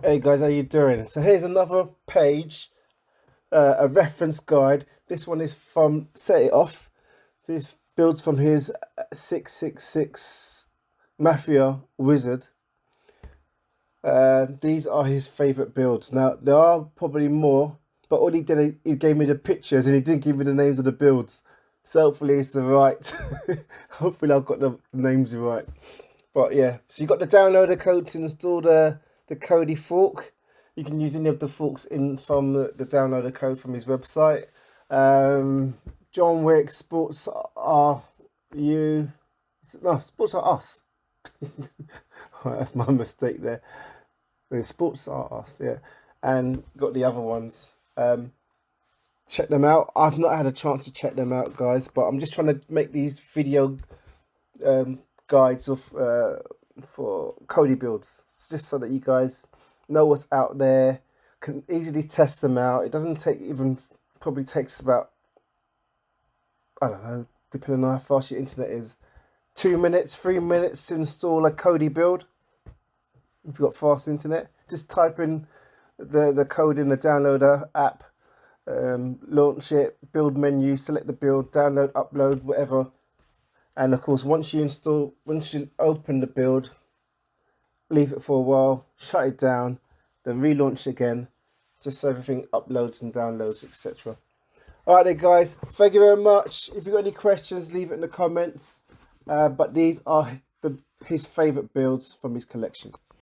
Hey guys, how you doing? So here's another page, a reference guide. This one is from Set It Off. This builds from his 666 Mafia Wizard. These are his favourite builds. Now there are probably more, but all he did, he gave me the pictures and he didn't give me the names of the builds. So hopefully it's the right. Hopefully I've got the names right. But yeah, so you got the downloader code to install the Kodi fork. You can use any of the forks in from the downloader code from his website. John Wick Sports are you? No, Sports are us. Right, that's my mistake there. The Sports are us, yeah. And got the other ones. Check them out. I've not had a chance to check them out, guys, but I'm just trying to make these video guides of for Kodi Builds, just so that you guys know what's out there, can easily test them out. It doesn't take even, probably takes about, I don't know, depending on how fast your internet is, 2 minutes, 3 minutes to install a Kodi build. If you've got fast internet, just type in the code in the downloader app, launch it, build menu, select the build, download, upload, whatever. And of course, once you open the build, leave it for a while, shut it down, then relaunch again, just so everything uploads and downloads, etc. Alright then guys, thank you very much. If you've got any questions, leave it in the comments. But these are his favourite builds from his collection.